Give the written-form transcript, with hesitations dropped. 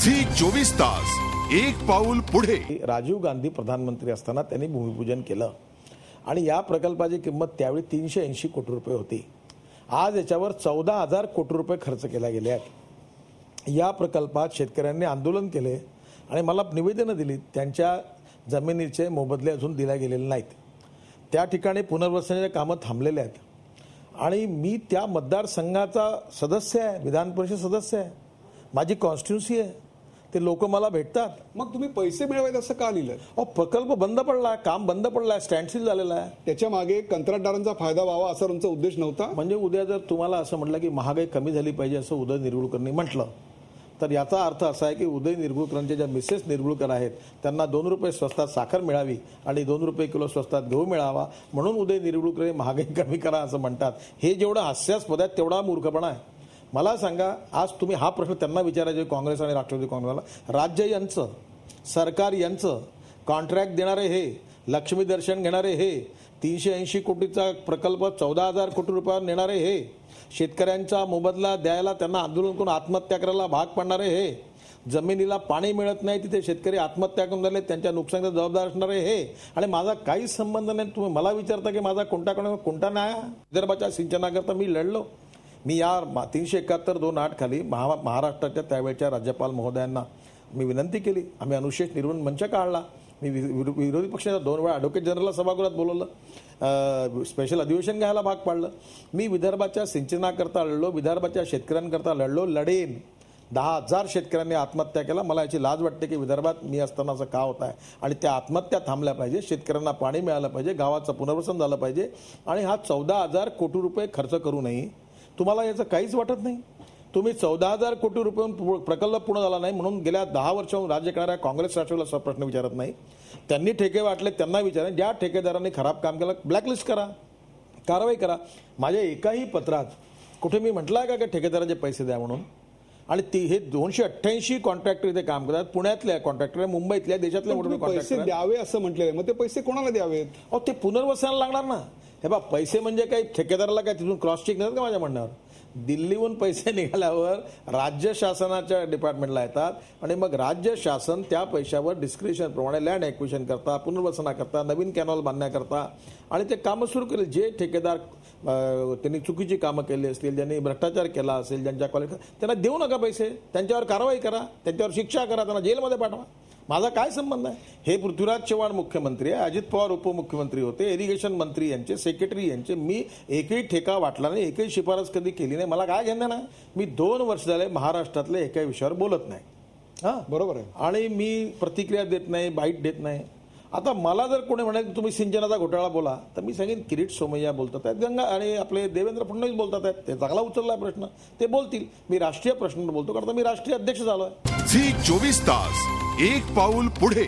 Zee 24 तास एक पाऊल पुढे। राजीव गांधी प्रधानमंत्री असताना त्यांनी भूमिपूजन केलं आणि या प्रकल्पाची किंमत त्यावेळी 380 कोटी रुपये होती। आज याच्यावर 14,000 कोटी रुपये खर्च केले गेले आहेत। या प्रकल्पात शेतकऱ्यांनी आंदोलन केले आणि मला निवेदनं दिली, त्यांच्या जमिनीचे मोबदले अजून दिले गेलेले नाहीत। त्या ठिकाणी पुनर्वसनाचे कामं थांबलेले आहेत आणि मी त्या मतदारसंघाचा सदस्य आहे, विधान परिषद सदस्य आहे, माझी कॉन्स्टिट्युन्सी आहे। ते लोक मला भेटतात। मग तुम्ही पैसे मिळवायचे असं का लिहिलं? प्रकल्प बंद पडला, काम बंद पडलाय, स्टँडस्टिल झालेला आहे। त्याच्या मागे कंत्राटदारांचा फायदा व्हावा असा तुमचा उद्देश नव्हता? म्हणजे उद्या जर तुम्हाला असं म्हटलं की महागाई कमी झाली पाहिजे असं उदय निरगुळकरांनी म्हटलं, तर याचा अर्थ असा आहे की उदय निरगुळकरांच्या ज्या मिसेस निरगुळकर आहेत त्यांना 2 रुपये स्वस्तात साखर मिळावी आणि 2 रुपये किलो स्वस्तात गहू मिळावा, म्हणून उदय निरगुळकर महागाई कमी करा असं म्हणतात। हे जेवढं हास्यास्पद आहे तेवढा मूर्खपणा आहे। मला सांगा, आज तुम्ही हा प्रश्न त्यांना विचारायचे, काँग्रेस आणि राष्ट्रवादी काँग्रेसला, राज्य यांचं, सरकार यांचं, कॉन्ट्रॅक्ट देणारे हे, लक्ष्मी दर्शन घेणारे हे, 380 कोटीचा प्रकल्प 14,000 कोटी रुपयावर नेणारे हे, शेतकऱ्यांचा मोबदला द्यायला त्यांना आंदोलन करून आत्महत्या करायला भाग पाडणारे हे, जमिनीला पाणी मिळत नाही तिथे शेतकरी आत्महत्या करून झाले त्यांच्या नुकसानीचा जबाबदार असणारे हे, आणि माझा काहीच संबंध नाही। तुम्ही मला विचारता की माझा कोणता न्याय? विदर्भाच्या सिंचनाकरता मी लढलो। मी या 371(2)(8) खाली महाराष्ट्राच्या त्यावेळच्या राज्यपाल महोदयांना मी विनंती केली। आम्ही अनुशेष निर्वहन मंच काढला। मी विरोधी पक्षाच्या 2 वेळा ॲडव्होकेट जनरलला सभागृहात बोलवलं, स्पेशल अधिवेशन घ्यायला भाग पाडलं। मी विदर्भाच्या सिंचनाकरता लढलो, विदर्भाच्या शेतकऱ्यांकरता लढलो, लढेन। 10,000 शेतकऱ्यांनी आत्महत्या केला। मला याची लाज वाटते की विदर्भात मी असताना असं का होत आहे, आणि त्या आत्महत्या थांबल्या पाहिजे, शेतकऱ्यांना पाणी मिळालं पाहिजे, गावाचं पुनर्वसन झालं पाहिजे, आणि हा 14,000 कोटी रुपये खर्च करू नये। तुम्हाला याचं काहीच वाटत नाही? तुम्ही 14,000 कोटी रुपये प्रकल्प पूर्ण झाला नाही म्हणून गेल्या 10 वर्षाहून राज्य करणाऱ्या काँग्रेस राष्ट्रवादीला प्रश्न विचारत नाही। त्यांनी ठेके वाटले त्यांना विचारा, ज्या ठेकेदारांनी खराब काम केलं ब्लॅकलिस्ट करा, कारवाई करा। माझ्या एकाही पत्रात कुठे मी म्हटलं आहे का ठेकेदाराचे पैसे द्या म्हणून? आणि हे 288 कॉन्ट्रॅक्टर इथे काम करतात, पुण्यातले कॉन्ट्रॅक्टर, मुंबईतल्या, देशातले मोठे पैसे द्यावे असं म्हटलेलं, मग ते पैसे कोणाला द्यावेत? ते पुनर्वसनाला लागणार ना। हे बा, पैसे म्हणजे काही ठेकेदाराला काय तिथून क्रॉस चेक नाही का? माझ्या म्हणण्यावर दिल्लीहून पैसे निघाल्यावर राज्य शासनाच्या डिपार्टमेंटला येतात आणि मग राज्य शासन त्या पैशावर डिस्क्रिप्शनप्रमाणे लँड ॲक्विजिशन करता, पुनर्वसनाकरता, नवीन कॅनॉल बांधण्याकरता, आणि ते कामं सुरू केले। जे ठेकेदार त्यांनी चुकीची कामं केली असतील, ज्यांनी भ्रष्टाचार केला असेल, ज्यांच्या क्वालिटी, त्यांना देऊ नका पैसे, त्यांच्यावर कारवाई करा, त्यांच्यावर शिक्षा करा, त्यांना जेलमध्ये पाठवा। माझा काय संबंध आहे? हे पृथ्वीराज चव्हाण मुख्यमंत्री आहे, अजित पवार उपमुख्यमंत्री होते, इरिगेशन मंत्री यांचे, सेक्रेटरी यांचे, मी एकही ठेका वाटला नाही, एकही शिफारस कधी केली नाही। मला काय घेणं नाही? मी 2 वर्ष झाले महाराष्ट्रातल्या एका विषयावर बोलत नाही। हां, बरोबर आहे, आणि मी प्रतिक्रिया देत नाही, बाईट देत नाही। आता मला जर कोणी म्हणाले तुम्ही सिंचनाचा घोटाळा बोला, तर मी सांगेन किरीट सोमय्या बोलतात आहेत, गंगा आणि आपले देवेंद्र फडणवीस बोलतात आहेत, ते चांगला उचलला प्रश्न, ते बोलतील। मी राष्ट्रीय प्रश्न बोलतो, कारण मी राष्ट्रीय अध्यक्ष झालो आहे। झी 24 तास एक पाऊल पुढे।